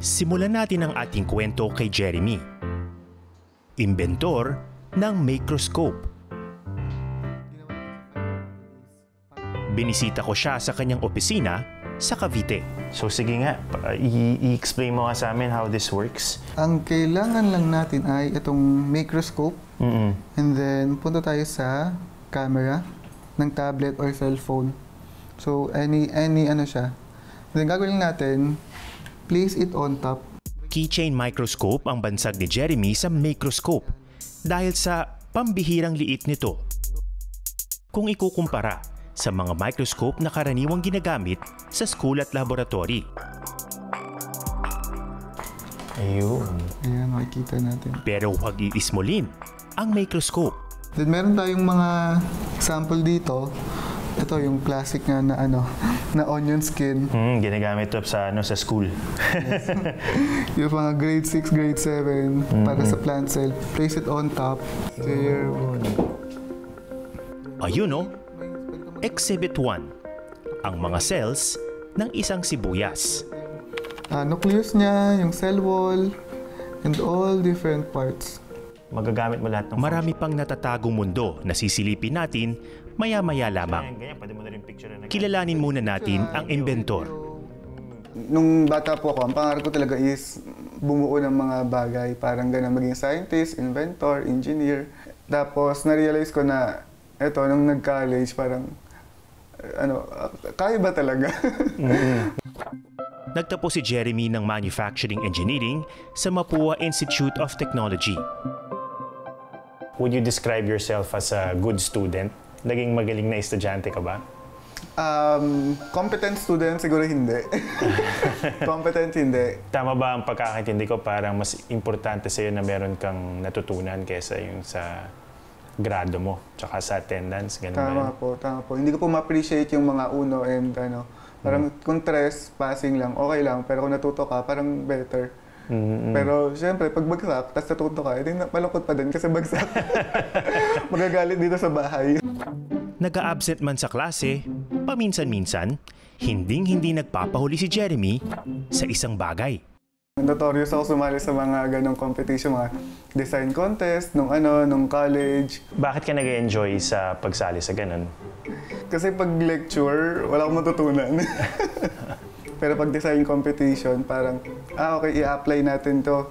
Simulan natin ang ating kwento kay Jeremy, inventor ng microscope. Binisita ko siya sa kanyang opisina sa Cavite. So sige nga, i-explain mo nga sa amin how this works. Ang kailangan lang natin ay itong microscope. And then punta tayo sa camera ng tablet or cellphone. So any ano siya. Then gagawin natin, place it on top. Keychain microscope ang bansag ni Jeremy sa microscope dahil sa pambihirang liit nito. Kung ikukumpara sa mga microscope na karaniwang ginagamit sa school at laboratory. Ayun. Ayan, makikita natin. Pero huwag iismolin ang microscope. Then meron tayong mga sample dito. Ito yung classic nga na na onion skin. Ginagamit ito sa school. Yes. Yung mga grade 6, grade 7 para sa plant cell. Place it on top. There. Ayun o. Exhibit 1. Ang mga cells ng isang sibuyas. Nucleus niya, yung cell wall, and all different parts. Magagamit mo lahat ng Marami pang natatagong mundo na sisilipin natin maya-maya lamang. Kilalanin muna natin ang inventor. Nung bata po ako, ang pangarap ko talaga is bumuo ng mga bagay. Parang ganun, maging scientist, inventor, engineer. Tapos, na-realize ko na eto, nung nag-college, parang kaya ba talaga? Nagtapos si Jeremy ng Manufacturing Engineering sa Mapua Institute of Technology. Would you describe yourself as a good student? Naging magaling na estudyante ka ba? Competent student, siguro hindi. Competent, hindi. Tama ba ang pagkakaintindi ko, parang mas importante sa'yo na meron kang natutunan kaysa yung sa grado mo, tsaka sa attendance, ganun ba? Tama po. Hindi ko po ma-appreciate yung mga uno and parang kung tres, passing lang, okay lang. Pero kung natuto ka, parang better. Pero syempre, pag bagsak, tapos natuto ka, hindi malungkot pa din kasi bagsak. Magagalit dito sa bahay. Nag-a-absent man sa klase, paminsan-minsan, hinding-hindi nagpapahuli si Jeremy sa isang bagay. Notorious ako sumali sa mga ganong competition, mga design contest, nung college. Bakit ka nag-enjoy sa pagsali sa ganon? Kasi pag lecture, wala akong matutunan. Pero pag design competition, parang, okay, i-apply natin to.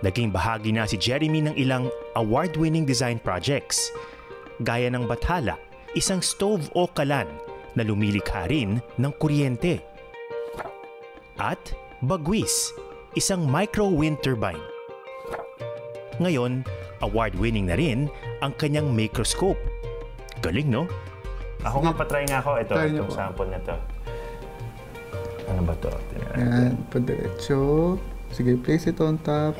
Naging bahagi na si Jeremy ng ilang award-winning design projects, gaya ng Bathala, isang stove o kalan na lumilikha rin ng kuryente. At Bagwis, isang micro-wind turbine. Ngayon, award-winning na rin ang kanyang microscope. Galing, no? Ako nga, patry nga ako. Itong sample na to. Ano ba to? Ayan, padiretso. Sige, place it on top.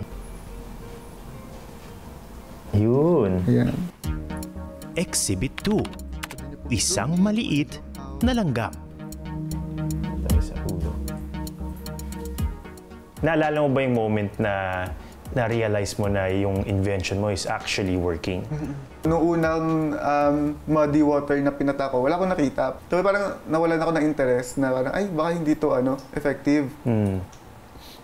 Yun. Ayan. Exhibit 2. Isang maliit na langgam. Naalala mo ba yung moment na na-realize mo na yung invention mo is actually working? Noong unang muddy water na pinata ko, wala akong nakita. So parang nawalan ako ng interest na parang, ay, baka hindi to effective.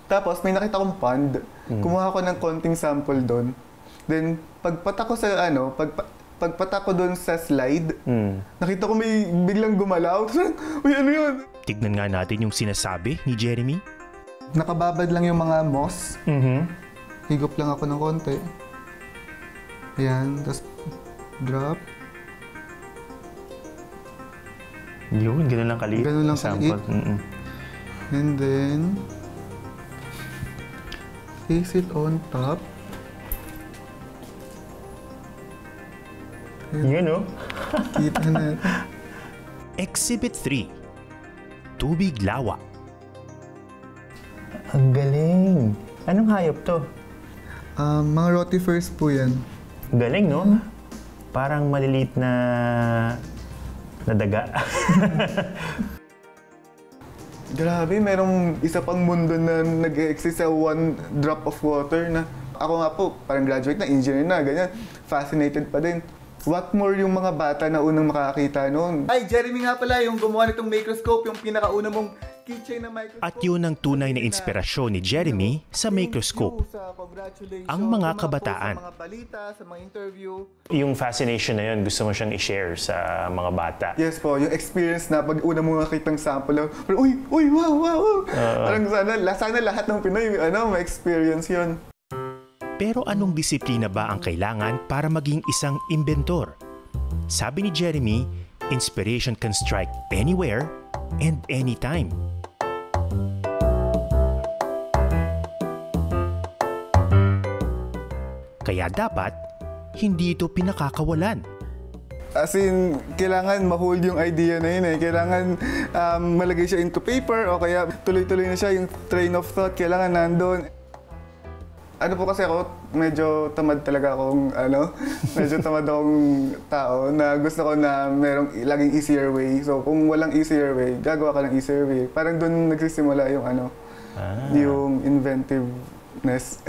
Tapos may nakita kong pond. Kumuha ko ng konting sample doon. Then pagpata ko sa pagpata ko doon sa slide, nakita ko may biglang gumalaw. Uy, ano yun? Tignan nga natin yung sinasabi ni Jeremy. Nakababad lang yung mga moss. Higop lang ako ng konti. Ayan, tapos drop. Yun, ganun lang kaliit. Ganun lang kaliit. And then, place it on top. Yun, no? Kita na. Exhibit 3. Tubig lawa. Ang galing. Anong hayop to? Mga rotifers po yan. Galing, no? Parang maliliit na daga. Grabe, merong isa pang mundo na nag-exist sa one drop of water na ako nga po, parang graduate na, engineer na, ganyan. Fascinated pa din. What more yung mga bata na unang makakita noon? Ay, Jeremy nga pala, yung gumawa nitong microscope, yung pinakauna mong keychain na microscope. At yun ang tunay na inspirasyon ni Jeremy sa Microscope. Ang mga kabataan. Sa mga balita, sa mga interview. Yung fascination na yun, gusto mo siyang i-share sa mga bata. Yes po, yung experience na pag una mo nakitang sample, parang, uy, wow. Parang sana lahat ng Pinoy, ma-experience yun. Pero anong disiplina ba ang kailangan para maging isang inventor? Sabi ni Jeremy, inspiration can strike anywhere and anytime. Kaya dapat, hindi ito pinakakawalan. As in, kailangan ma-hold yung idea na yun eh. Kailangan malagay siya into paper o kaya tuloy-tuloy na siya yung train of thought. Kailangan nandun. Ano po kasi ako, medyo tamad talaga akong, medyo tamad akong tao na gusto ko na merong laging easier way. So kung walang easier way, gagawa ka ng easier way. Parang doon nagsisimula yung yung inventiveness.